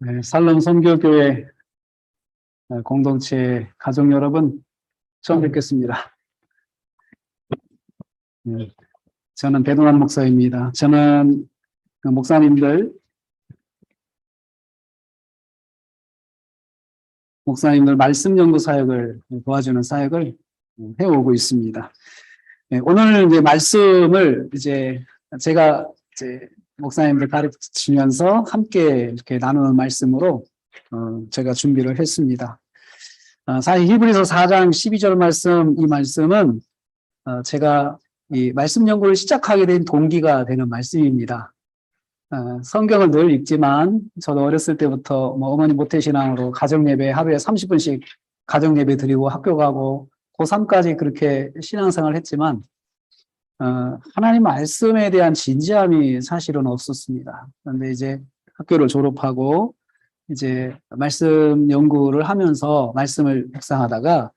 네, 살롬 선교교회 공동체 가족 여러분, 처음 뵙겠습니다. 네, 저는 배동환 목사입니다. 저는 그 목사님들 말씀 연구 사역을 도와주는 사역을 해오고 있습니다. 네, 오늘 이제 말씀을 제가 목사님들 가르치면서 함께 이렇게 나누는 말씀으로 제가 준비를 했습니다. 사실 히브리서 4장 12절 말씀, 이 말씀은 제가 이 말씀 연구를 시작하게 된 동기가 되는 말씀입니다. 성경을 늘 읽지만 저도 어렸을 때부터 어머니 모태신앙으로 가정예배 하루에 30분씩 가정예배 드리고 학교 가고 고3까지 그렇게 신앙생활을 했지만 하나님 말씀에 대한 진지함이 사실은 없었습니다. 그런데 이제 학교를 졸업하고 이제 말씀 연구를 하면서 말씀을 묵상하다가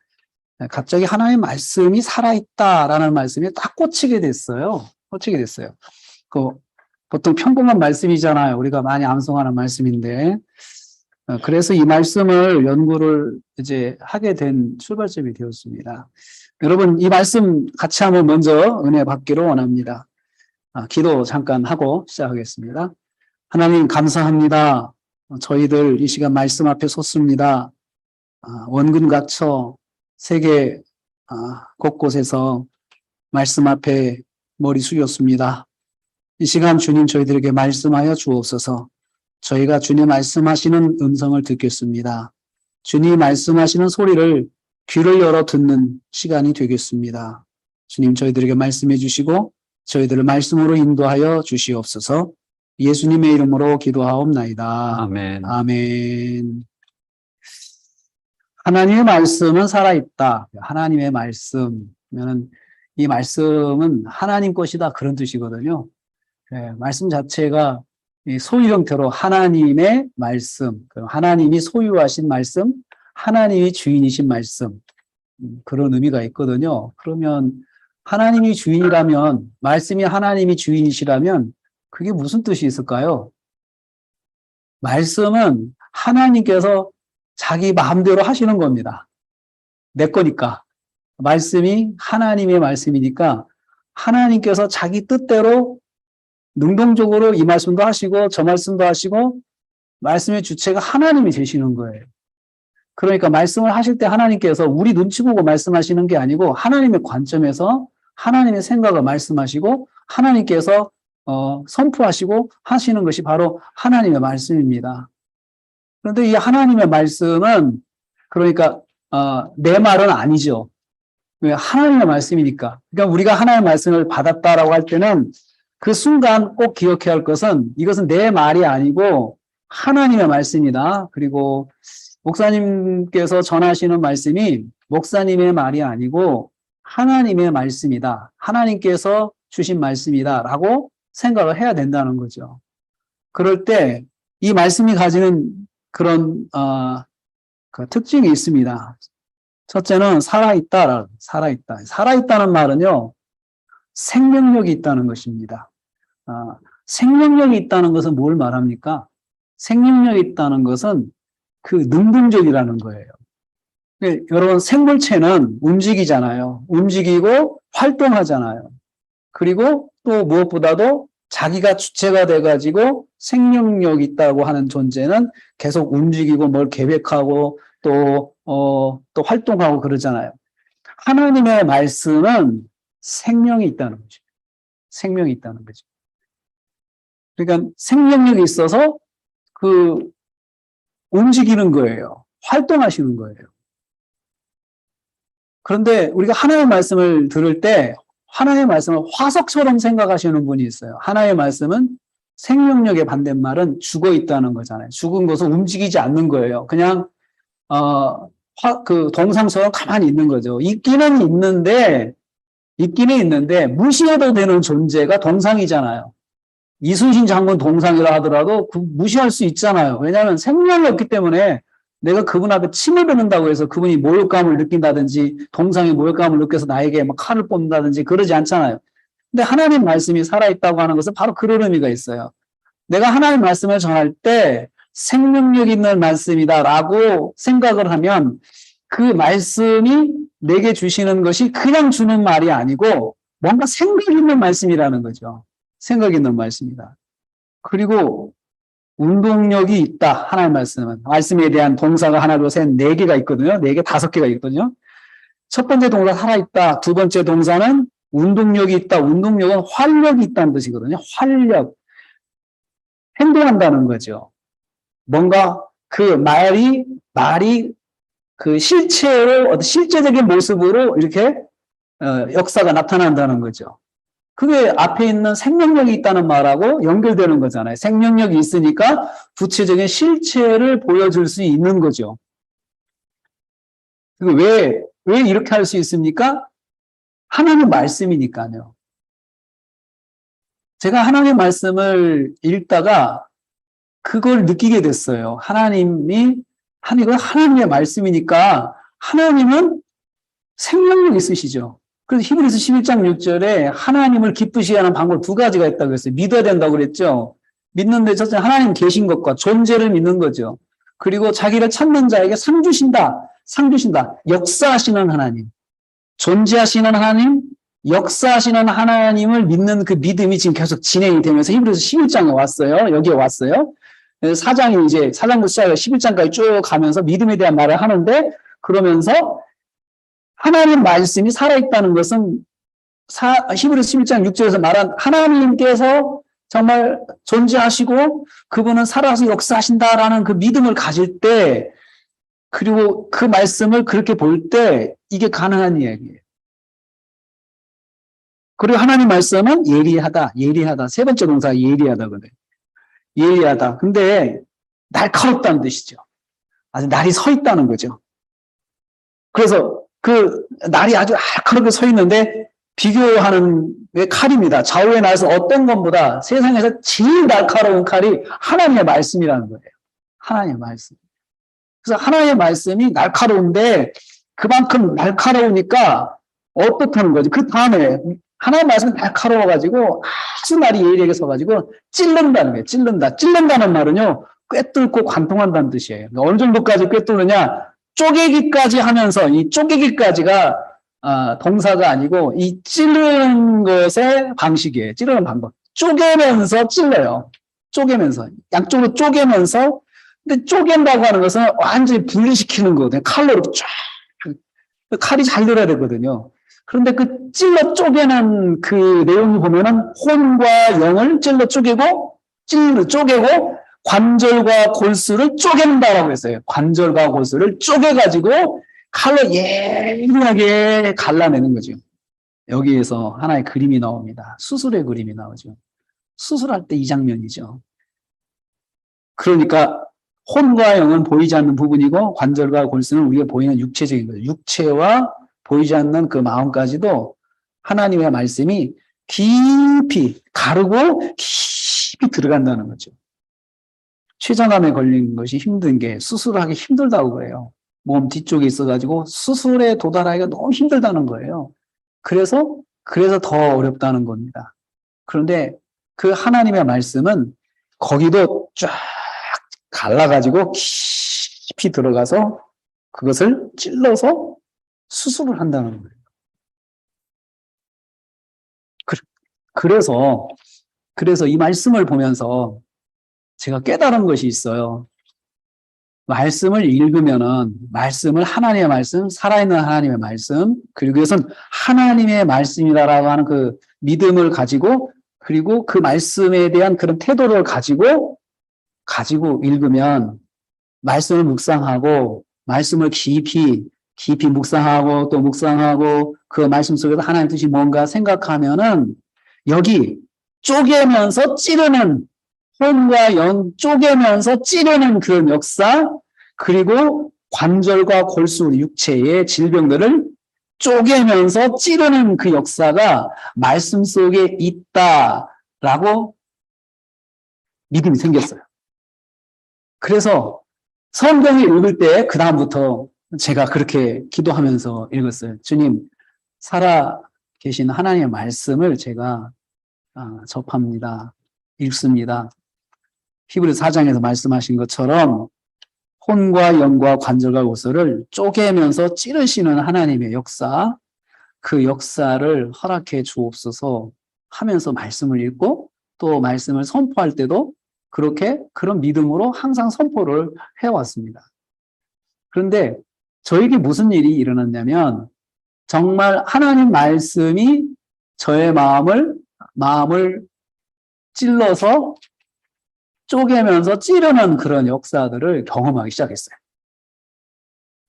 갑자기 하나님의 말씀이 살아있다라는 말씀에 딱 꽂히게 됐어요. 보통 평범한 말씀이잖아요. 우리가 많이 암송하는 말씀인데, 그래서 이 말씀을 연구를 이제 하게 된 출발점이 되었습니다. 여러분, 이 말씀 같이 한번 먼저 은혜 받기로 원합니다. 기도 잠깐 하고 시작하겠습니다. 하나님 감사합니다. 저희들 이 시간 말씀 앞에 섰습니다. 원근 각처 세계 곳곳에서 말씀 앞에 머리 숙였습니다. 이 시간 주님 저희들에게 말씀하여 주옵소서. 저희가 주님 말씀하시는 음성을 듣겠습니다. 주님 말씀하시는 소리를 귀를 열어 듣는 시간이 되겠습니다. 주님 저희들에게 말씀해 주시고 저희들을 말씀으로 인도하여 주시옵소서. 예수님의 이름으로 기도하옵나이다. 아멘. 아멘. 하나님의 말씀은 살아있다. 하나님의 말씀은 이 말씀은 하나님 것이다 그런 뜻이거든요. 말씀 자체가 소유 형태로 하나님의 말씀, 하나님이 소유하신 말씀, 하나님이 주인이신 말씀, 그런 의미가 있거든요. 그러면 하나님이 주인이라면, 말씀이 하나님이 주인이시라면 그게 무슨 뜻이 있을까요? 말씀은 하나님께서 자기 마음대로 하시는 겁니다. 내 거니까. 말씀이 하나님의 말씀이니까 하나님께서 자기 뜻대로 능동적으로 이 말씀도 하시고 저 말씀도 하시고 말씀의 주체가 하나님이 되시는 거예요. 그러니까 말씀을 하실 때 하나님께서 우리 눈치 보고 말씀하시는 게 아니고 하나님의 관점에서 하나님의 생각을 말씀하시고 하나님께서 선포하시고 하시는 것이 바로 하나님의 말씀입니다. 그런데 이 하나님의 말씀은 그러니까 내 말은 아니죠. 왜? 하나님의 말씀이니까. 그러니까 우리가 하나님의 말씀을 받았다라고 할 때는 그 순간 꼭 기억해야 할 것은 이것은 내 말이 아니고 하나님의 말씀이다. 그리고 목사님께서 전하시는 말씀이 목사님의 말이 아니고 하나님의 말씀이다. 하나님께서 주신 말씀이다. 라고 생각을 해야 된다는 거죠. 그럴 때 이 말씀이 가지는 그런 그 특징이 있습니다. 첫째는 살아있다. 살아있다는 말은요. 생명력이 있다는 것입니다. 생명력이 있다는 것은 뭘 말합니까? 생명력이 있다는 것은 그 능동적이라는 거예요. 여러분 생물체는 움직이잖아요. 움직이고 활동하잖아요. 그리고 또 무엇보다도 자기가 주체가 돼가지고 생명력 있다고 하는 존재는 계속 움직이고 뭘 계획하고 또 활동하고 그러잖아요. 하나님의 말씀은 생명이 있다는 거죠. 생명이 있다는 거죠. 그러니까 생명력이 있어서 움직이는 거예요. 활동하시는 거예요. 그런데 우리가 하나님의 말씀을 들을 때 하나님의 말씀을 화석처럼 생각하시는 분이 있어요. 하나님의 말씀은 생명력의 반대말은 죽어 있다는 거잖아요. 죽은 것은 움직이지 않는 거예요. 그냥 동상처럼 가만히 있는 거죠. 있기는 있는데 무시해도 되는 존재가 동상이잖아요. 이순신 장군 동상이라 하더라도 무시할 수 있잖아요. 왜냐하면 생명이 없기 때문에 내가 그분 앞에 침을 뱉는다고 해서 그분이 모욕감을 느낀다든지 동상이 모욕감을 느껴서 나에게 막 칼을 뽑는다든지 그러지 않잖아요. 근데 하나님 말씀이 살아있다고 하는 것은 바로 그런 의미가 있어요. 내가 하나님 말씀을 전할 때 생명력 있는 말씀이다라고 생각을 하면 그 말씀이 내게 주시는 것이 그냥 주는 말이 아니고 뭔가 생각 있는 말씀이라는 거죠. 생각 있는 말씀이다. 그리고 운동력이 있다. 하나의 말씀은. 말씀에 대한 동사가 하나, 둘, 셋, 네 개가 있거든요. 네 개, 다섯 개가 있거든요. 첫 번째 동사 살아있다. 두 번째 동사는 운동력이 있다. 운동력은 활력이 있다는 뜻이거든요. 활력. 행동한다는 거죠. 뭔가 그 말이 그 실체로, 어떤 실제적인 모습으로 이렇게 역사가 나타난다는 거죠. 그게 앞에 있는 생명력이 있다는 말하고 연결되는 거잖아요. 생명력이 있으니까 구체적인 실체를 보여줄 수 있는 거죠. 왜 이렇게 할 수 있습니까? 하나님 말씀이니까요. 제가 하나님 말씀을 읽다가 그걸 느끼게 됐어요. 이건 하나님의 말씀이니까 하나님은 생명력 있으시죠. 그래서 히브리서 11장 6절에 하나님을 기쁘시게 하는 방법 두 가지가 있다고 했어요. 믿어야 된다고 그랬죠. 믿는데 첫째 하나님 계신 것과 존재를 믿는 거죠. 그리고 자기를 찾는 자에게 상 주신다. 역사하시는 하나님. 존재하시는 하나님, 역사하시는 하나님을 믿는 그 믿음이 지금 계속 진행이 되면서 히브리서 11장에 왔어요. 여기에 왔어요. 사장이 이제 4장부터 시작해서 11장까지 쭉 가면서 믿음에 대한 말을 하는데 그러면서 하나님 말씀이 살아있다는 것은 히브리서 11장 6절에서 말한 하나님께서 정말 존재하시고 그분은 살아서 역사하신다라는 그 믿음을 가질 때 그리고 그 말씀을 그렇게 볼 때 이게 가능한 이야기예요. 그리고 하나님 말씀은 예리하다. 세 번째 동사가 예리하다 그래요. 예리하다. 근데 날카롭다는 뜻이죠. 아주 날이 서 있다는 거죠. 그래서 그 날이 아주 날카롭게 서 있는데 비교하는 게 칼입니다. 좌우에 나서 어떤 것보다 세상에서 제일 날카로운 칼이 하나님의 말씀이라는 거예요. 하나님의 말씀. 그래서 하나님의 말씀이 날카로운데 그만큼 날카로우니까 어떻다는 거죠. 그 다음에 하나님의 말씀이 날카로워가지고 아주 날이 예리하게 서가지고 찔른다는 거예요. 찔른다는 말은요. 꿰뚫고 관통한다는 뜻이에요. 그러니까 어느 정도까지 꿰뚫느냐. 쪼개기까지 하면서 이 쪼개기까지가 동사가 아니고 이 찌르는 것의 방식이에요. 찌르는 방법. 쪼개면서 찔러요. 양쪽으로 쪼개면서 근데 쪼갠다고 하는 것은 완전히 분리시키는 거거든요. 칼로 쫙. 칼이 잘 들어야 되거든요. 그런데 그 찔러 쪼개는 그 내용을 보면은 혼과 영을 찔러 쪼개고 관절과 골수를 쪼갠다라고 했어요. 관절과 골수를 쪼개가지고 칼로 예리하게 갈라내는 거죠. 여기에서 하나의 그림이 나옵니다. 수술의 그림이 나오죠. 수술할 때 이 장면이죠. 그러니까 혼과 영은 보이지 않는 부분이고 관절과 골수는 우리가 보이는 육체적인 거죠. 육체와 보이지 않는 그 마음까지도 하나님의 말씀이 깊이 가르고 깊이 들어간다는 거죠. 췌장암에 걸린 것이 힘든 게 수술하기 힘들다고 그래요. 몸 뒤쪽에 있어가지고 수술에 도달하기가 너무 힘들다는 거예요. 그래서 더 어렵다는 겁니다. 그런데 그 하나님의 말씀은 거기도 쫙 갈라가지고 깊이 들어가서 그것을 찔러서 수술을 한다는 거예요. 그래서 이 말씀을 보면서 제가 깨달은 것이 있어요. 말씀을 읽으면은 하나님의 말씀, 살아있는 하나님의 말씀, 그리고 이것은 하나님의 말씀이다라고 하는 그 믿음을 가지고 그리고 그 말씀에 대한 그런 태도를 가지고 읽으면 말씀을 묵상하고 말씀을 깊이 묵상하고 또 묵상하고 그 말씀 속에서 하나님의 뜻이 뭔가 생각하면은 여기 쪼개면서 찌르는 혼과 영 쪼개면서 찌르는 그 역사 그리고 관절과 골수 육체의 질병들을 쪼개면서 찌르는 그 역사가 말씀 속에 있다라고 믿음이 생겼어요. 그래서 성경을 읽을 때 그 다음부터 제가 그렇게 기도하면서 읽었어요. 주님, 살아 계신 하나님의 말씀을 제가 접합니다. 읽습니다. 히브리서 4장에서 말씀하신 것처럼 혼과 영과 관절과 요소를 쪼개면서 찌르시는 하나님의 역사, 그 역사를 허락해 주옵소서 하면서 말씀을 읽고 또 말씀을 선포할 때도 그렇게 그런 믿음으로 항상 선포를 해왔습니다. 그런데 저에게 무슨 일이 일어났냐면 정말 하나님 말씀이 저의 마음을 찔러서 쪼개면서 찌르는 그런 역사들을 경험하기 시작했어요.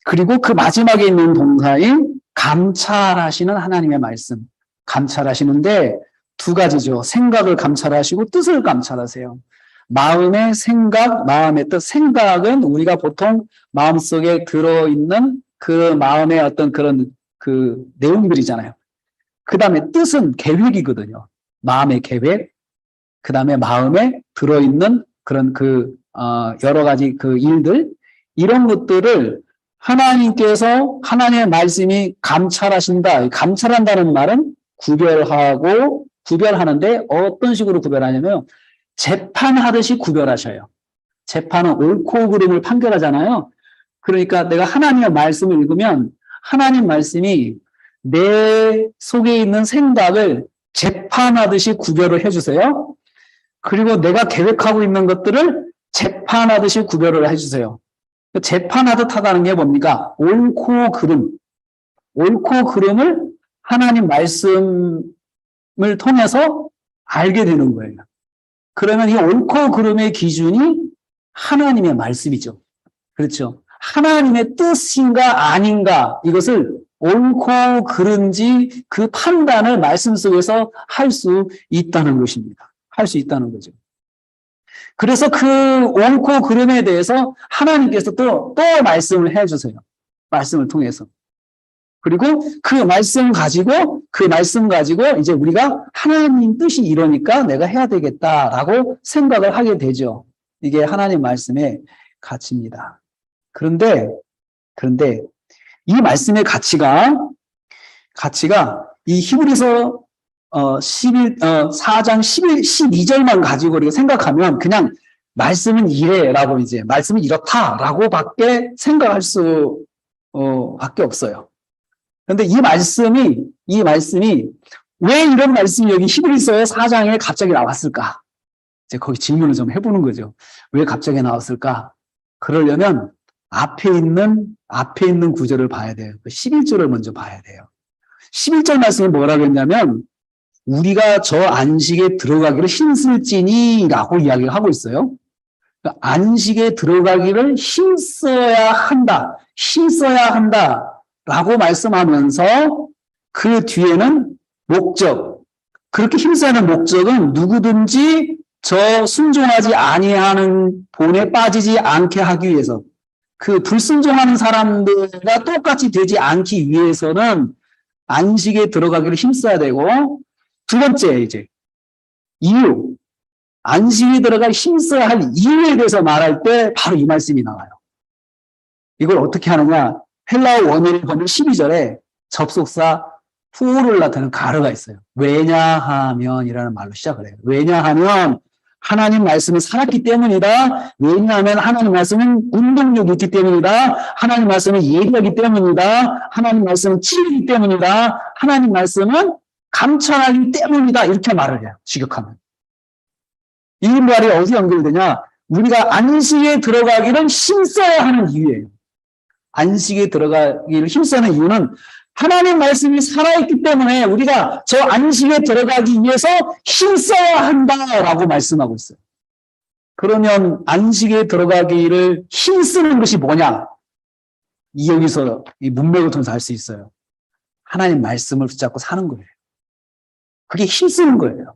그리고 그 마지막에 있는 동사인 감찰하시는 하나님의 말씀. 감찰하시는데 두 가지죠. 생각을 감찰하시고 뜻을 감찰하세요. 마음의 생각, 마음의 뜻. 생각은 우리가 보통 마음속에 들어있는 그 마음의 어떤 그런 그 내용들이잖아요. 그 다음에 뜻은 계획이거든요. 마음의 계획. 그 다음에 마음에 들어있는 그런 여러 가지 그 일들. 이런 것들을 하나님께서 하나님의 말씀이 감찰하신다. 감찰한다는 말은 구별하는데 어떤 식으로 구별하냐면 재판하듯이 구별하셔요. 재판은 옳고 그름을 판결하잖아요. 그러니까 내가 하나님의 말씀을 읽으면 하나님 말씀이 내 속에 있는 생각을 재판하듯이 구별을 해주세요. 그리고 내가 계획하고 있는 것들을 재판하듯이 구별을 해주세요. 재판하듯 하다는 게 뭡니까? 옳고 그름을 하나님 말씀을 통해서 알게 되는 거예요. 그러면 이 옳고 그름의 기준이 하나님의 말씀이죠. 그렇죠? 하나님의 뜻인가 아닌가 이것을 옳고 그른지 그 판단을 말씀 속에서 할 수 있다는 것입니다. 할 수 있다는 거죠. 그래서 그 옳고 그름에 대해서 하나님께서 또 말씀을 해주세요. 말씀을 통해서. 그리고 그 말씀 가지고 이제 우리가 하나님 뜻이 이러니까 내가 해야 되겠다라고 생각을 하게 되죠. 이게 하나님 말씀의 가치입니다. 그런데 이 말씀의 가치가 이 히브리서 4장 12절만 가지고 우리가 생각하면 그냥 말씀은 이래라고 이제 말씀은 이렇다라고 밖에 생각할 수 밖에 없어요. 그런데 이 말씀이 왜 이런 말씀이 여기 히브리서의 4장에 갑자기 나왔을까? 이제 거기 질문을 좀 해보는 거죠. 왜 갑자기 나왔을까? 그러려면 앞에 있는 구절을 봐야 돼요. 11절을 먼저 봐야 돼요. 11절 말씀이 뭐라고 했냐면 우리가 저 안식에 들어가기를 힘쓸지니라고 이야기를 하고 있어요. 그러니까 안식에 들어가기를 힘써야 한다라고 말씀하면서 그 뒤에는 목적, 그렇게 힘써야 하는 목적은 누구든지 저 순종하지 아니하는 본에 빠지지 않게 하기 위해서, 그 불순종하는 사람들과 똑같이 되지 않기 위해서는 안식에 들어가기를 힘써야 되고, 두 번째 이제 이유, 안식에 들어가 힘써야 할 이유에 대해서 말할 때 바로 이 말씀이 나와요. 이걸 어떻게 하느냐? 헬라어 원어를 보면 12절에 접속사 후를 나타내는 가르가 있어요. 왜냐하면이라는 말로 시작을 해요. 왜냐하면 하나님 말씀이 살았기 때문이다. 왜냐하면 하나님 말씀은 운동력이 있기 때문이다. 하나님 말씀은 예리하기 때문이다. 하나님 말씀은 치유이기 때문이다. 하나님 말씀은 감찰하기 때문이다. 이렇게 말을 해요. 직역하면. 이 말이 어디 연결되냐? 우리가 안식에 들어가기를 힘써야 하는 이유예요. 안식에 들어가기를 힘써야 하는 이유는 하나님 말씀이 살아있기 때문에 우리가 저 안식에 들어가기 위해서 힘써야 한다라고 말씀하고 있어요. 그러면 안식에 들어가기를 힘쓰는 것이 뭐냐? 여기서 이 문맥을 통해서 알 수 있어요. 하나님 말씀을 붙잡고 사는 거예요. 그게 힘쓰는 거예요.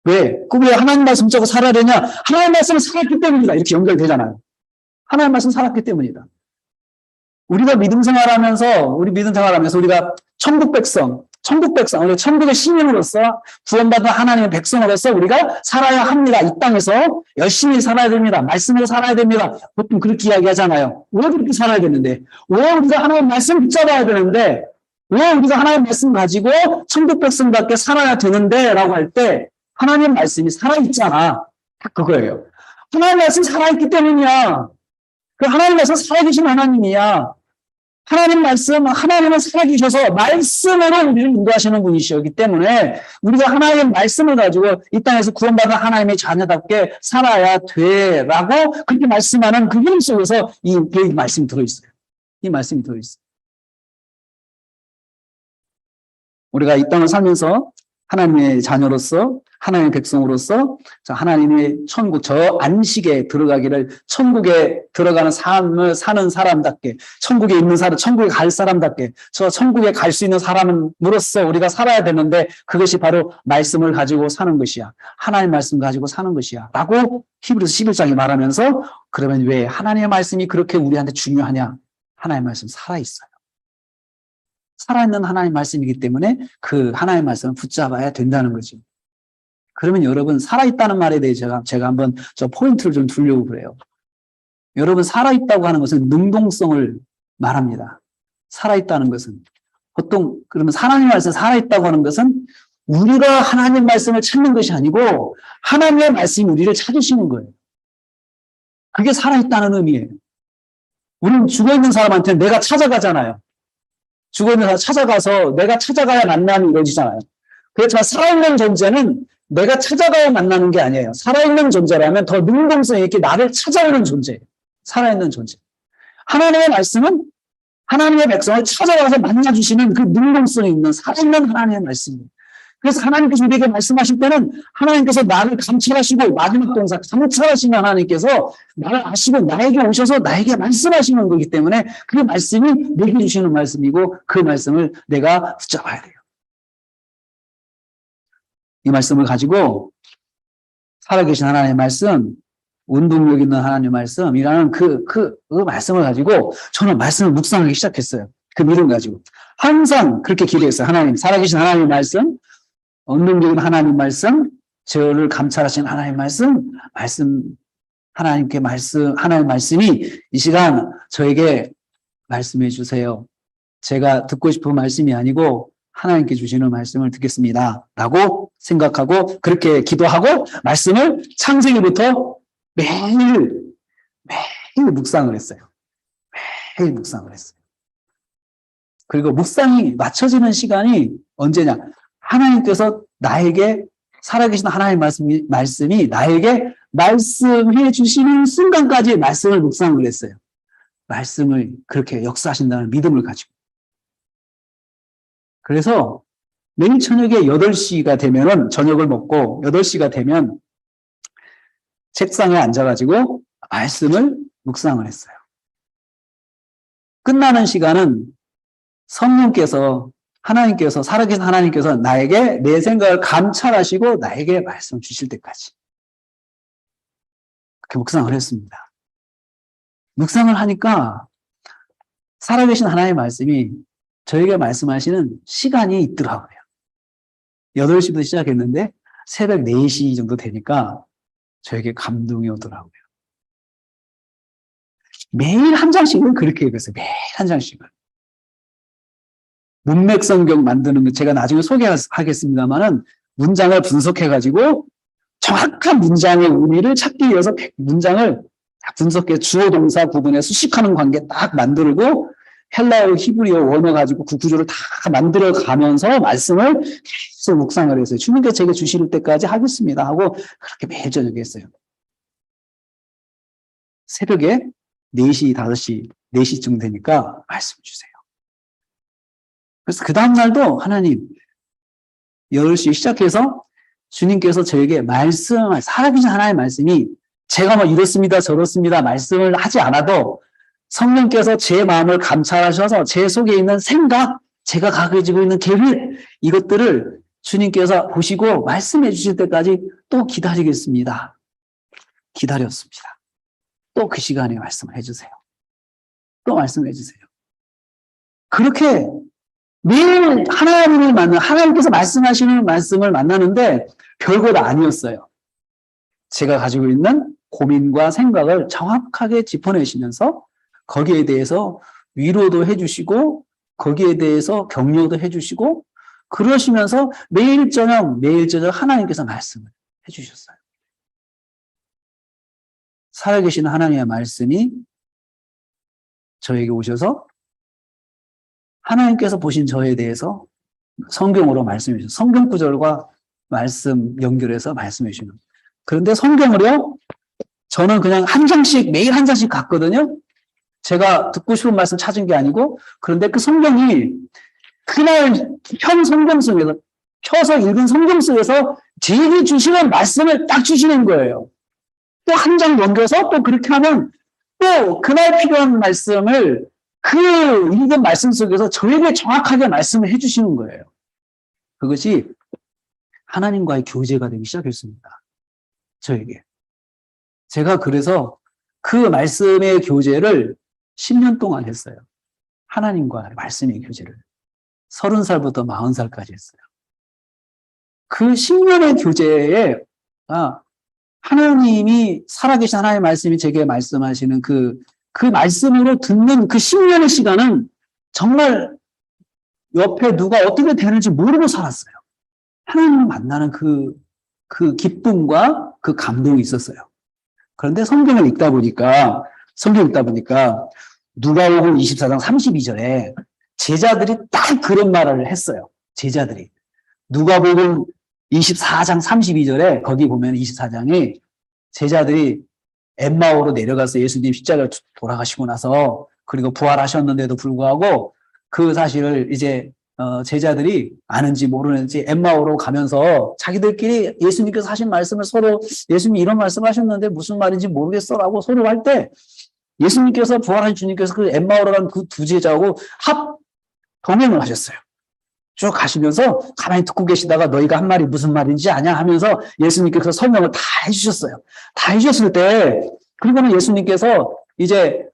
왜? 왜 하나님 말씀 붙잡고 살아야 되냐? 하나님 말씀을 살았기 때문이다. 이렇게 연결되잖아요. 하나님 말씀 살았기 때문이다. 우리가 믿음 생활하면서 우리가 천국 백성, 우리 천국의 시민으로서 구원받은 하나님의 백성으로서 우리가 살아야 합니다. 이 땅에서 열심히 살아야 됩니다. 말씀으로 살아야 됩니다. 보통 그렇게 이야기하잖아요. 왜 그렇게 살아야 되는데? 왜 우리가 하나님 말씀 붙잡아야 되는데? 왜 우리가 하나님 말씀 가지고 천국 백성답게 살아야 되는데? 라고 할 때 하나님 말씀이 살아있잖아. 딱 그거예요. 하나님 말씀 살아있기 때문이야. 그 하나님 말씀 살아계신 하나님이야. 하나님 말씀, 하나님은 살아계셔서 말씀으로 우리를 인도하시는 분이시기 때문에 우리가 하나님의 말씀을 가지고 이 땅에서 구원받은 하나님의 자녀답게 살아야 돼라고 그렇게 말씀하는 그 힘 속에서 이 말씀이 들어있어요. 이 말씀이 들어있어요. 우리가 이 땅을 살면서 하나님의 자녀로서 하나님의 백성으로서 하나님의 천국, 저 안식에 들어가기를 천국에 들어가는 삶을 사는 사람답게 천국에 있는 사람, 천국에 갈 사람답게 저 천국에 갈 수 있는 사람으로서 우리가 살아야 되는데 그것이 바로 말씀을 가지고 사는 것이야. 하나님의 말씀 가지고 사는 것이야. 라고 히브리서 11장이 말하면서 그러면 왜 하나님의 말씀이 그렇게 우리한테 중요하냐? 하나님의 말씀 살아있어요. 살아있는 하나님의 말씀이기 때문에 그 하나님의 말씀을 붙잡아야 된다는 거죠. 그러면 여러분 살아있다는 말에 대해 제가 한번 저 포인트를 좀 두려고 그래요. 여러분 살아있다고 하는 것은 능동성을 말합니다. 살아있다는 것은 보통 그러면 하나님 말씀 살아있다고 하는 것은 우리가 하나님 말씀을 찾는 것이 아니고 하나님의 말씀이 우리를 찾으시는 거예요. 그게 살아있다는 의미예요. 우리는 죽어있는 사람한테는 내가 찾아가잖아요. 죽어있는 사람 찾아가서 내가 찾아가야 만남이 이루어지잖아요. 그렇지만 살아있는 존재는 내가 찾아가야 만나는 게 아니에요. 살아있는 존재라면 더 능동성 있게 나를 찾아오는 존재예요. 살아있는 존재. 하나님의 말씀은 하나님의 백성을 찾아와서 만나주시는 그 능동성이 있는 살아있는 하나님의 말씀이에요. 그래서 하나님께서 우리에게 말씀하실 때는 하나님께서 나를 감찰하시고 마지막 동사 감찰하시는 하나님께서 나를 아시고 나에게 오셔서 나에게 말씀하시는 거기 때문에 그 말씀이 내게 주시는 말씀이고 그 말씀을 내가 붙잡아야 돼요. 이 말씀을 가지고 살아계신 하나님의 말씀, 운동력 있는 하나님의 말씀이라는 그 말씀을 가지고 저는 말씀을 묵상하기 시작했어요. 그 믿음 가지고. 항상 그렇게 기도했어요. 하나님, 살아계신 하나님의 말씀, 운동적인 하나님의 말씀, 저를 감찰하신 하나님의 말씀, 하나님의 말씀이 이 시간 저에게 말씀해 주세요. 제가 듣고 싶은 말씀이 아니고 하나님께 주시는 말씀을 듣겠습니다. 라고 생각하고 그렇게 기도하고 말씀을 창세기부터 매일 묵상을 했어요. 매일 묵상을 했어요. 그리고 묵상이 맞춰지는 시간이 언제냐? 하나님께서 나에게 살아계신 하나님의 말씀이 나에게 말씀해 주시는 순간까지 말씀을 묵상을 했어요. 말씀을 그렇게 역사하신다는 믿음을 가지고. 그래서 매일 저녁에 8시가 되면은 저녁을 먹고 8시가 되면 책상에 앉아가지고 말씀을 묵상을 했어요. 끝나는 시간은 성령께서 하나님께서 살아계신 하나님께서 나에게 내 생각을 감찰하시고 나에게 말씀 주실 때까지 그렇게 묵상을 했습니다. 묵상을 하니까 살아계신 하나님의 말씀이 저에게 말씀하시는 시간이 있더라고요. 8시부터 시작했는데 새벽 4시 정도 되니까 저에게 감동이 오더라고요. 매일 한 장씩은 그렇게 읽었어요. 매일 한 장씩은. 문맥성경 만드는 거 제가 나중에 소개하겠습니다만은 문장을 분석해가지고 정확한 문장의 의미를 찾기 위해서 문장을 분석해 주어 동사 구분해 수식하는 관계 딱 만들고 헬라어 히브리어 원어 가지고 그 구조를 다 만들어 가면서 말씀을 계속 묵상을 했어요. 주님께서 제게 주실 때까지 하겠습니다 하고 그렇게 매일 저녁에 했어요. 새벽에 4시, 5시, 4시쯤 되니까 말씀 주세요. 그래서 그 다음날도 하나님 8시에 시작해서 주님께서 저에게 살아계신 하나님의 말씀이 제가 뭐 이렇습니다 저렇습니다 말씀을 하지 않아도 성령께서 제 마음을 감찰하셔서 제 속에 있는 생각, 제가 가지고 있는 계획 이것들을 주님께서 보시고 말씀해 주실 때까지 또 기다리겠습니다. 기다렸습니다. 또 그 시간에 말씀을 해주세요. 또 말씀해 주세요. 그렇게 매일 하나님께서 말씀하시는 말씀을 만나는데 별것 아니었어요. 제가 가지고 있는 고민과 생각을 정확하게 짚어내시면서 거기에 대해서 위로도 해주시고 거기에 대해서 격려도 해주시고 그러시면서 매일 저녁 하나님께서 말씀을 해주셨어요. 살아계신 하나님의 말씀이 저에게 오셔서 하나님께서 보신 저에 대해서 성경으로 말씀해 주셔서 성경 구절과 말씀 연결해서 말씀해 주시는. 그런데 성경을요, 저는 그냥 한 장씩, 매일 한 장씩 갔거든요. 제가 듣고 싶은 말씀 찾은 게 아니고, 그런데 그 성경이 그날 편 성경 속에서, 펴서 읽은 성경 속에서 제게 주시는 말씀을 딱 주시는 거예요. 또 한 장 넘겨서 또 그렇게 하면 또 그날 필요한 말씀을 그 읽은 말씀 속에서 저에게 정확하게 말씀을 해주시는 거예요. 그것이 하나님과의 교제가 되기 시작했습니다. 저에게. 제가 그래서 그 말씀의 교제를 10년 동안 했어요. 하나님과 말씀의 교제를. 30살부터 40살까지 했어요. 그 10년의 교제에 하나님이 살아계신 하나님의 말씀이 제게 말씀하시는 그 말씀으로 듣는 그 10년의 시간은 정말 옆에 누가 어떻게 되는지 모르고 살았어요. 하나님을 만나는 그 기쁨과 그 감동이 있었어요. 그런데 성경을 읽다 보니까 누가복음 24장 32절에 제자들이 딱 그런 말을 했어요. 제자들이. 누가복음 24장 32절에 거기 보면 24장에 제자들이 엠마오로 내려가서 예수님 십자가를 돌아가시고 나서 그리고 부활하셨는데도 불구하고 그 사실을 이제 제자들이 아는지 모르는지 엠마오로 가면서 자기들끼리 예수님께서 하신 말씀을 서로 예수님이 이런 말씀을 하셨는데 무슨 말인지 모르겠어라고 서로 할 때 예수님께서 부활하신 주님께서 그 엠마오로 간 그 두 제자하고 동행을 하셨어요. 쭉 가시면서 가만히 듣고 계시다가 너희가 한 말이 무슨 말인지 아냐 하면서 예수님께서 설명을 다 해주셨어요. 다 해주셨을 때 그리고는 예수님께서 이제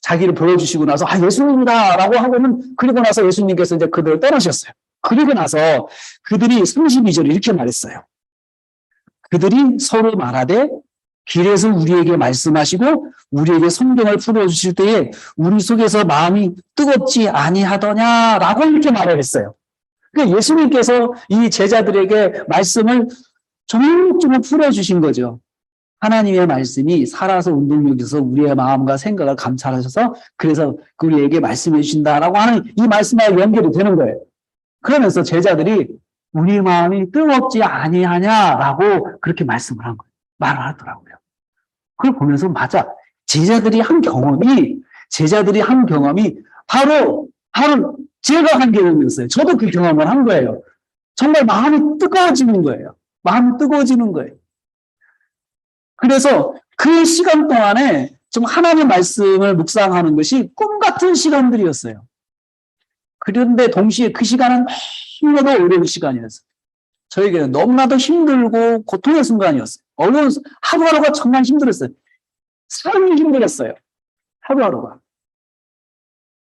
자기를 보여주시고 나서 예수님이다라고 하고는 그리고 나서 예수님께서 이제 그들을 떠나셨어요. 그리고 나서 그들이 32절에 이렇게 말했어요. 그들이 서로 말하되 길에서 우리에게 말씀하시고 우리에게 성경을 풀어주실 때에 우리 속에서 마음이 뜨겁지 아니하더냐라고 이렇게 말을 했어요. 그러니까 예수님께서 이 제자들에게 말씀을 조목조목 풀어주신 거죠. 하나님의 말씀이 살아서 운동력이 있어서 우리의 마음과 생각을 감찰하셔서 그래서 우리에게 말씀해 주신다라고 하는 이 말씀하고 연결이 되는 거예요. 그러면서 제자들이 우리 마음이 뜨겁지 아니하냐라고 그렇게 말씀을 한 거예요. 말을 하더라고요. 그걸 보면서 맞아. 제자들이 한 경험이 바로 제가 한 경험이었어요. 저도 그 경험을 한 거예요. 정말 마음이 뜨거워지는 거예요. 마음이 뜨거워지는 거예요. 그래서 그 시간 동안에 좀 하나님의 말씀을 묵상하는 것이 꿈 같은 시간들이었어요. 그런데 동시에 그 시간은 너무나도 어려운 시간이었어요. 저에게는 너무나도 힘들고 고통의 순간이었어요. 어려운 하루하루가 정말 힘들었어요. 삶이 힘들었어요. 하루하루가.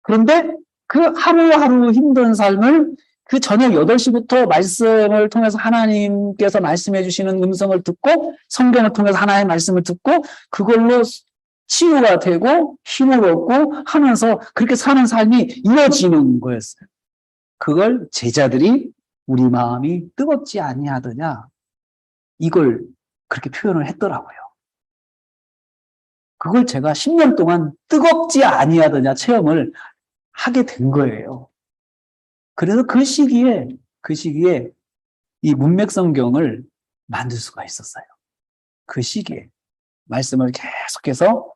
그런데 그 하루하루 힘든 삶을 그 저녁 8시부터 말씀을 통해서 하나님께서 말씀해 주시는 음성을 듣고 성경을 통해서 하나님의 말씀을 듣고 그걸로 치유가 되고 힘을 얻고 하면서 그렇게 사는 삶이 이어지는 거였어요. 그걸 제자들이 우리 마음이 뜨겁지 아니하더냐 이걸 그렇게 표현을 했더라고요. 그걸 제가 10년 동안 뜨겁지 아니하더냐 체험을 하게 된 거예요. 그래서 그 시기에 이 문맥성경을 만들 수가 있었어요. 그 시기에 말씀을 계속해서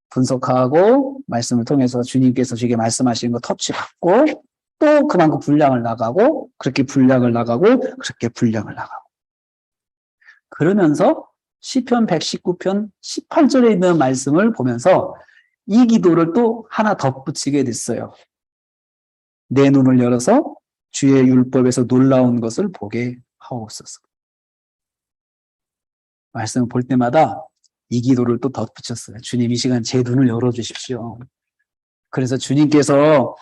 분석하고 말씀을 통해서 주님께서 저에게 말씀하시는 거 터치받고 또 그만큼 분량을 나가고 그렇게 분량을 나가고 그러면서 시편 119편 18절에 있는 말씀을 보면서 이 기도를 또 하나 덧붙이게 됐어요. 내 눈을 열어서 주의 율법에서 놀라운 것을 보게 하옵소서. 말씀을 볼 때마다 이 기도를 또 덧붙였어요. 주님 이 시간 제 눈을 열어주십시오. 그래서 주님께서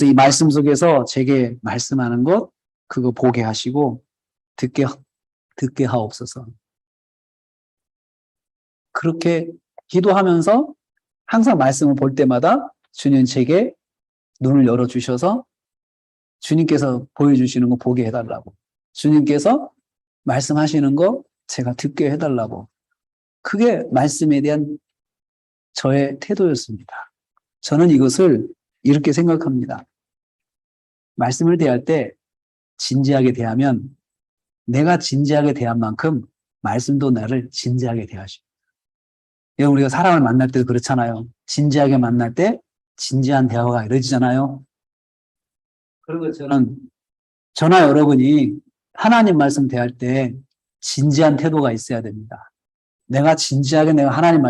이 말씀 속에서 제게 말씀하는 것 그거 보게 하시고 듣게 하옵소서. 그렇게 기도하면서 항상 말씀을 볼 때마다 주님 제게 눈을 열어주셔서 주님께서 보여주시는 거 보게 해달라고 주님께서 말씀하시는 거 제가 듣게 해달라고 그게 말씀에 대한 저의 태도였습니다. 저는 이것을 이렇게 생각합니다. 말씀을 대할 때 진지하게 대하면 내가 진지하게 대한 만큼 말씀도 나를 진지하게 대하십니다. 여러분, 우리가 사람을 만날 때도 그렇잖아요. 진지하게 만날 때 진지한 대화가 이루어지잖아요. 그런 것처럼 저나 여러분이 하나님 말씀 대할 때 진지한 태도가 있어야 됩니다. 내가 진지하게 내가 하나님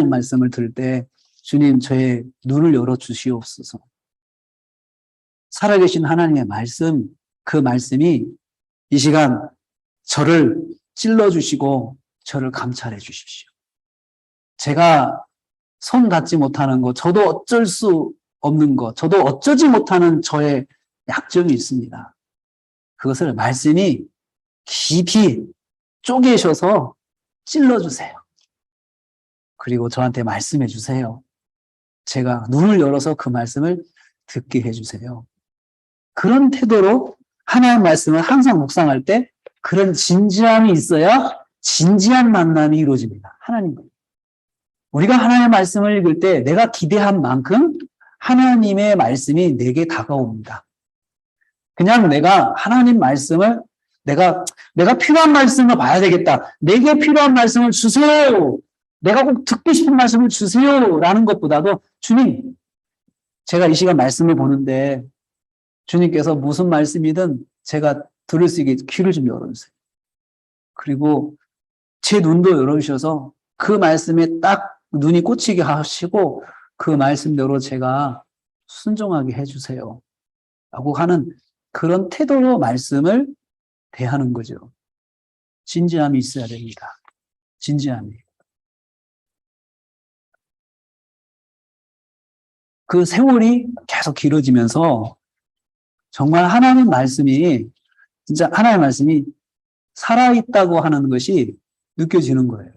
말씀을 들을 때 주님 저의 눈을 열어 주시옵소서. 살아계신 하나님의 말씀, 그 말씀이 이 시간 저를 찔러주시고 저를 감찰해 주십시오. 제가 손 닿지 못하는 것, 저도 어쩔 수 없는 것, 저도 어쩌지 못하는 저의 약점이 있습니다. 그것을 말씀이 깊이 쪼개셔서 찔러주세요. 그리고 저한테 말씀해 주세요. 제가 눈을 열어서 그 말씀을 듣게 해주세요. 그런 태도로 하나님 말씀을 항상 묵상할 때 그런 진지함이 있어야 진지한 만남이 이루어집니다. 하나님과. 우리가 하나님의 말씀을 읽을 때 내가 기대한 만큼 하나님의 말씀이 내게 다가옵니다. 그냥 내가 하나님 말씀을 내가 필요한 말씀을 봐야 되겠다. 내게 필요한 말씀을 주세요. 내가 꼭 듣고 싶은 말씀을 주세요. 라는 것보다도 주님, 제가 이 시간 말씀을 보는데 주님께서 무슨 말씀이든 제가 들을 수 있게 귀를 좀 열어주세요. 그리고 제 눈도 열어주셔서 그 말씀에 딱 눈이 꽂히게 하시고 그 말씀대로 제가 순종하게 해주세요. 라고 하는 그런 태도로 말씀을 대하는 거죠. 진지함이 있어야 됩니다. 진지함이. 그 세월이 계속 길어지면서 정말 하나님 말씀이 진짜 하나님 말씀이 살아있다고 하는 것이 느껴지는 거예요.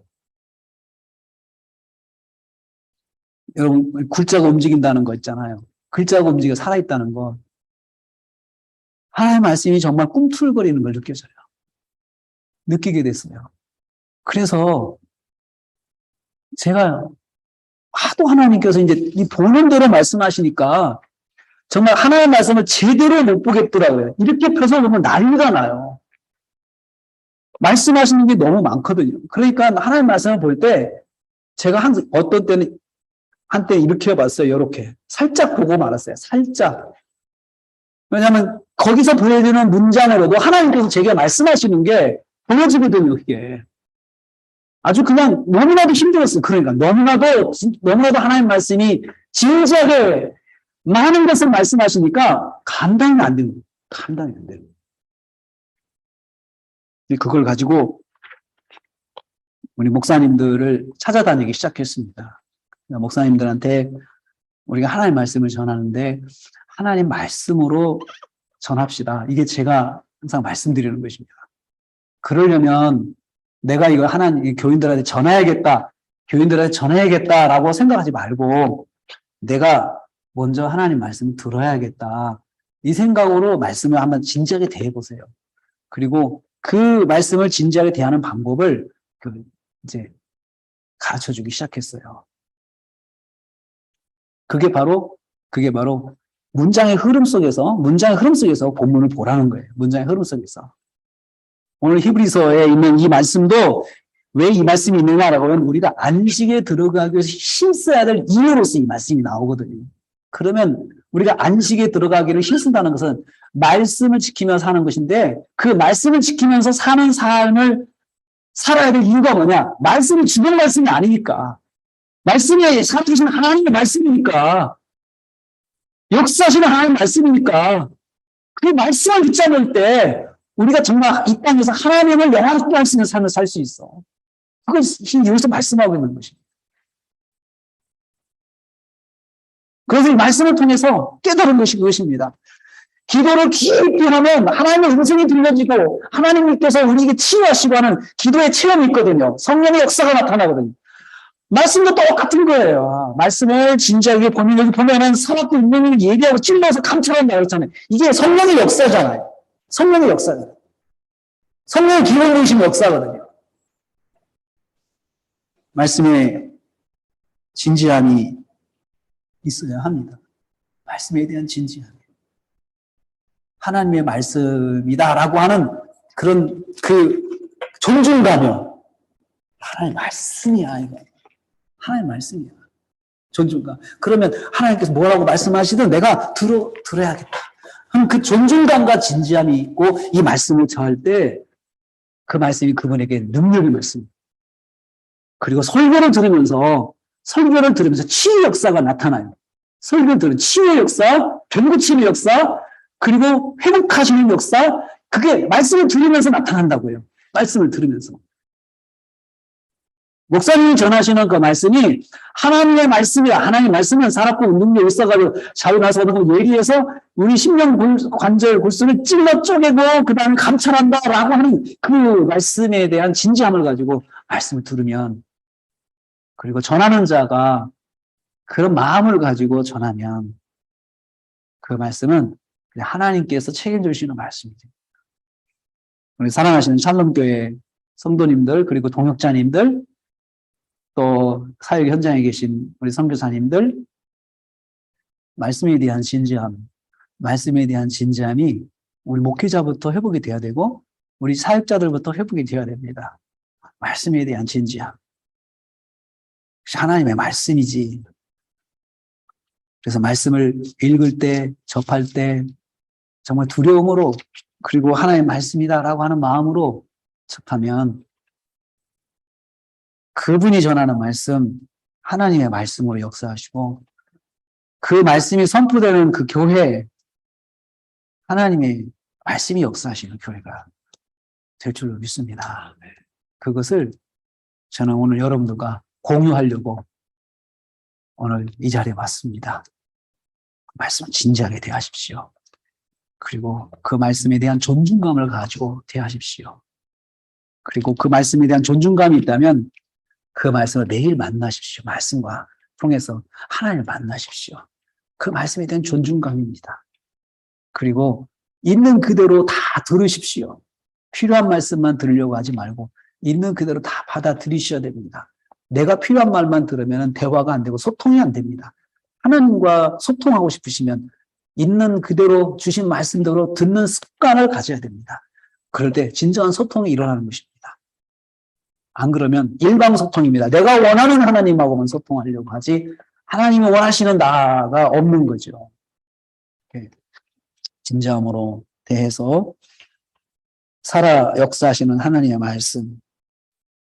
여러분, 글자가 움직인다는 거 있잖아요. 글자가 움직여 살아있다는 거. 하나님의 말씀이 정말 꿈틀거리는 걸 느끼게 됐어요. 그래서 제가 하도 하나님께서 이제 이 보는 대로 말씀하시니까 정말 하나님의 말씀을 제대로 못 보겠더라고요. 이렇게 펴서 보면 난리가 나요. 말씀하시는 게 너무 많거든요. 그러니까 하나님의 말씀을 볼 때 제가 항상 어떤 때는 한때 이렇게 해봤어요. 이렇게 살짝 보고 말았어요. 살짝. 왜냐하면 거기서 보여지는 문장으로도 하나님께서 제게 말씀하시는 게 보여지거든요. 그게 아주 그냥 너무나도 힘들었어요. 그러니까 너무나도 하나님 말씀이 진지하게 많은 것을 말씀하시니까 감당이 안 되는 거예요. 감당이 안 되는 거예요. 그걸 가지고 우리 목사님들을 찾아다니기 시작했습니다. 목사님들한테 우리가 하나님 말씀을 전하는데 하나님 말씀으로 전합시다. 이게 제가 항상 말씀드리는 것입니다. 그러려면 내가 이걸 하나님 교인들한테 전해야겠다라고 생각하지 말고 내가 먼저 하나님 말씀을 들어야겠다. 이 생각으로 말씀을 한번 진지하게 대해보세요. 그리고 그 말씀을 진지하게 대하는 방법을 이제 가르쳐 주기 시작했어요. 그게 바로 문장의 흐름 속에서 본문을 보라는 거예요. 문장의 흐름 속에서. 오늘 히브리서에 있는 이 말씀도 왜 이 말씀이 있느냐라고 하면 우리가 안식에 들어가기 위해서 힘써야 될 이유로서 이 말씀이 나오거든요. 그러면 우리가 안식에 들어가기를 힘쓴다는 것은 말씀을 지키면서 사는 것인데 그 말씀을 지키면서 사는 삶을 살아야 될 이유가 뭐냐? 말씀이 주변 말씀이 아니니까. 말씀이 살아계신 하나님의 말씀이니까. 역사하시는 하나님의 말씀이니까. 그 말씀을 붙잡을 때 우리가 정말 이 땅에서 하나님을 영화롭게 할 수 있는 삶을 살 수 있어. 그것이 여기서 말씀하고 있는 것입니다. 그래서 이 말씀을 통해서 깨달은 것이 그것입니다. 기도를 깊이 하면 하나님의 음성이 들려지고 하나님께서 우리에게 치유하시고 하는 기도의 체험이 있거든요. 성령의 역사가 나타나거든요. 말씀도 똑같은 거예요. 말씀을 진지하게 보면 여기 보면은 살았고 있는 일을 얘기하고 찔러서 감찰한다고 그랬잖아요. 이게 성령의 역사잖아요. 성령의 역사잖아요. 성령의 기록되신 역사거든요. 말씀에 진지함이 있어야 합니다. 말씀에 대한 진지함. 하나님의 말씀이다라고 하는 그런 존중감이요. 하나님의 말씀이야, 이거. 하나님의 말씀이야. 존중감. 그러면 하나님께서 뭐라고 말씀하시든 내가 들어야겠다. 그 존중감과 진지함이 있고 이 말씀을 전할 때 그 말씀이 그분에게 능력의 말씀. 그리고 설교를 들으면서 치유의 역사가 나타나요. 설교를 들으면 치유의 역사, 변고침의 역사, 그리고 회복하시는 역사, 그게 말씀을 들으면서 나타난다고요. 말씀을 들으면서. 목사님이 전하시는 그 말씀이 하나님의 말씀이야. 하나님의 말씀은 살았고 능력이 있어가지고 자유나서 예리해서 우리 심령 관절 골수를 찔러 쪼개고 그 다음에 감찰한다라고 하는 그 말씀에 대한 진지함을 가지고 말씀을 들으면, 그리고 전하는 자가 그런 마음을 가지고 전하면 그 말씀은 하나님께서 책임져 주시는 말씀이죠. 우리 사랑하시는 샬롬교회 성도님들, 그리고 동역자님들, 또 사역 현장에 계신 우리 선교사님들, 말씀에 대한 진지함이 우리 목회자부터 회복이 돼야 되고 우리 사역자들부터 회복이 돼야 됩니다. 말씀에 대한 진지함. 하나님의 말씀이지. 그래서 말씀을 읽을 때, 접할 때 정말 두려움으로, 그리고 하나님의 말씀이다라고 하는 마음으로 접하면 그분이 전하는 말씀, 하나님의 말씀으로 역사하시고 그 말씀이 선포되는 그 교회, 하나님의 말씀이 역사하시는 교회가 될 줄로 믿습니다. 그것을 저는 오늘 여러분들과 공유하려고 오늘 이 자리에 왔습니다. 말씀을 진지하게 대하십시오. 그리고 그 말씀에 대한 존중감을 가지고 대하십시오. 그리고 그 말씀에 대한 존중감이 있다면 그 말씀을 매일 만나십시오. 말씀과 통해서 하나님을 만나십시오. 그 말씀에 대한 존중감입니다. 그리고 있는 그대로 다 들으십시오. 필요한 말씀만 들으려고 하지 말고 있는 그대로 다 받아들이셔야 됩니다. 내가 필요한 말만 들으면 대화가 안 되고 소통이 안 됩니다. 하나님과 소통하고 싶으시면 있는 그대로 주신 말씀대로 듣는 습관을 가져야 됩니다. 그럴 때 진정한 소통이 일어나는 것입니다. 안 그러면 일방소통입니다. 내가 원하는 하나님하고만 소통하려고 하지 하나님이 원하시는 나가 없는 거죠. 진지함으로 대해서 살아 역사하시는 하나님의 말씀,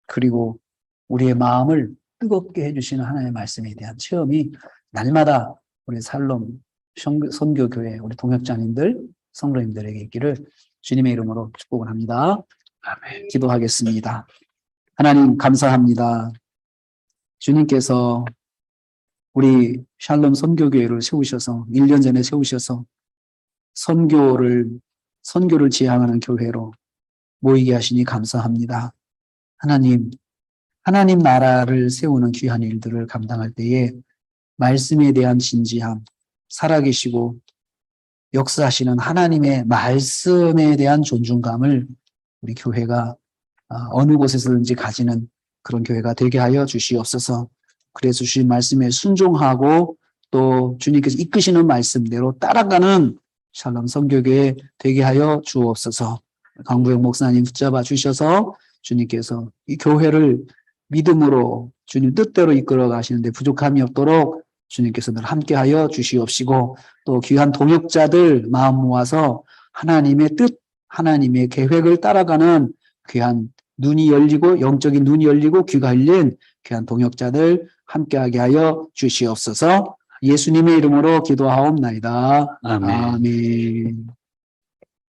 그리고 우리의 마음을 뜨겁게 해주시는 하나님의 말씀에 대한 체험이 날마다 우리 살롬 선교교회 우리 동역자님들, 성도님들에게 있기를 주님의 이름으로 축복을 합니다. 아멘. 기도하겠습니다. 하나님 감사합니다. 주님께서 우리 샬롬 선교교회를 세우셔서 1년 전에 세우셔서 선교를 지향하는 교회로 모이게 하시니 감사합니다. 하나님 나라를 세우는 귀한 일들을 감당할 때에 말씀에 대한 진지함, 살아계시고 역사하시는 하나님의 말씀에 대한 존중감을 우리 교회가 어느 곳에서든지 가지는 그런 교회가 되게 하여 주시옵소서. 그래서 주신 말씀에 순종하고 또 주님께서 이끄시는 말씀대로 따라가는 샬롬 선교교회 되게 하여 주옵소서. 강부영 목사님 붙잡아 주셔서 주님께서 이 교회를 믿음으로 주님 뜻대로 이끌어 가시는데 부족함이 없도록 주님께서 늘 함께하여 주시옵시고, 또 귀한 동역자들 마음 모아서 하나님의 뜻, 하나님의 계획을 따라가는 귀한 눈이 열리고 영적인 눈이 열리고 귀가 열린 귀한 동역자들 함께하게 하여 주시옵소서. 예수님의 이름으로 기도하옵나이다. 아멘. 아멘.